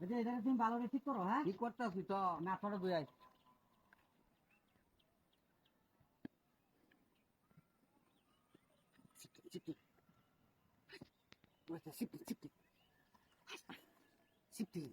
এটা তুমি ভালো করে ঠিক করো, হ্যাঁ? ঠিক করতেছি তো। না ছোট দুই আই। সিপটি সিপটি সিপটি সিপটি সিপটি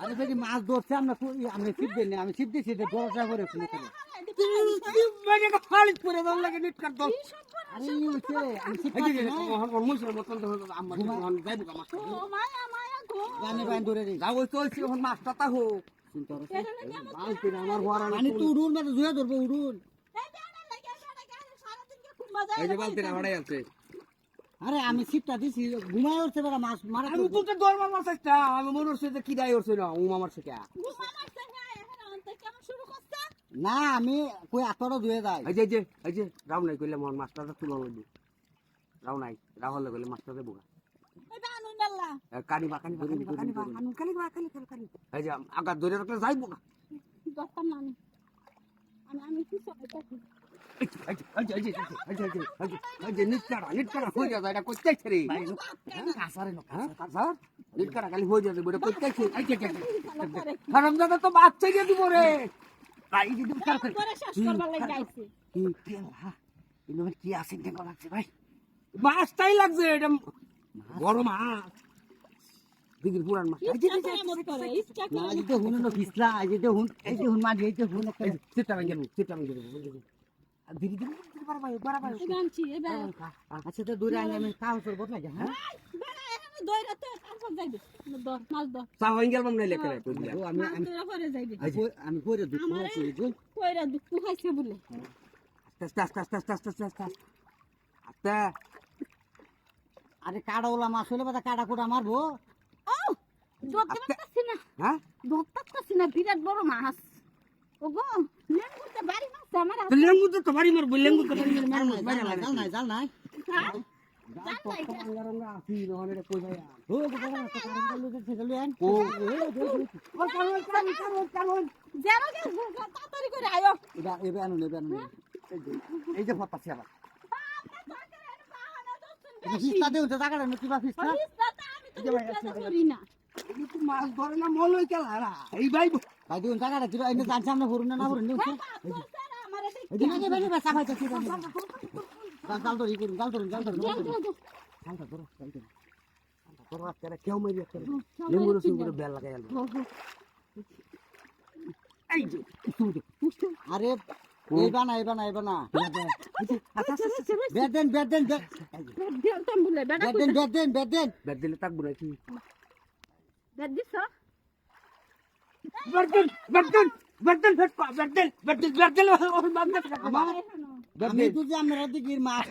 আরে বেটি মাছ ধরছে আমরা আমি ছিপ দিই না, আমি ছিপ দিছি বড়টা করে শুনে করে। খালিদ করে দাও লাগে নিট কাট দাও। আরে এই হচ্ছে আমি ছিপ এই যে পাচ্ছি না। আমার মুসের মতন তো আমার জীবন যাইবো আমার জানি বাইন ধরে দিই। যাও চলছি এখন মাছটা তা হোক চিন্তা করো। মাছ কিনা আমার হওয়ার মানে তুই উড়ুন মানে জুয়া ধরবো উড়ুন। এই যে বালতিটা ভাড়াই আছে। আরে আমি ছিপটা দিছি ঘুমায় উঠছে বেটা মাছ মারা। আমি তো দরমার মাছ একটা আমি মনে হচ্ছে যে কি দায় হচ্ছে না ও আমার থেকে না আমি কই আতড় ধুয়ে যাই। এই যে রাও নাই কইলে আমার মাছটা তুলো হইলি রাও নাই রাও হলে কইলে মাছটা দেবো কানি বা কানি এই যে আগার ধরে রাখলে যাইবো না নিটকারা হয়ে যাবে এটা করতেছে রে কাছারে না স্যার নিটকারা খালি হয়ে যাবে এটা করতেছে হারামজাদা তো বাচ্চা দিয়ে দিব রে ভাই যদি কি আছে দেখো লাগছে ভাই মাছটাই লাগছে এটা বড় মাছ দিদির পুরান মাছ না যেতে হুন না পিছলা যেতে হুন এই যে হুন মাছ এই যে হুন একটা সেটা ভেঙে দেবো সেটা ভেঙে দেবো আর দিদি দিদি বাড়াবাই আচ্ছা তো দূরে আনি আমি কাউ তোর বদলা যা হ্যাঁ চা হয়ে গেল না লেখা আমি কইরে দুঃখ আছে বুঝুন আস্তে আস্তে আস্তে আস্তে আস্তে আস্তে আস্তে আস্তে আরে কাড়াওলা মাছ হলে বাদা কাড়া কোড়া মারবো হ্যাঁ বিরাট বড় মাছ ওগো লেঙ্গুতে বাড়ি মাছ আমার তো লেঙ্গু তো বাড়ি মারবো লেঙ্গু তো বাড়ি মার জাল নাই জাল নাই ও বাবা তো কারণ বললো যে ছেলে আন ও তাড়াতাড়ি করে আয়ো এটা এবে আনো নেবে আনো এই যে ফটাছি আবার ফিসটা দেও তো টাকাটা নতি বা ফিসটা মাছ ধরে না মল হই কেলা এই ভাই ভাই দিন টাকাটা দিবা এনে জান সামনে ভরুন না ভরুন দেও এই দিন বেনি বাসা ভাইতা কি জান জাল ধরি করুন জাল ধরুন জালটা ধরো তোর রাস্তায় কেউ মেরে করে লেঙ্গু রসুন করে বেল লাগাই আলো এই যে আরে এবা না বেদ দেন ব্যাট দিলে তাকবো নাকি আমি তো যে আমরা দিকে মাছ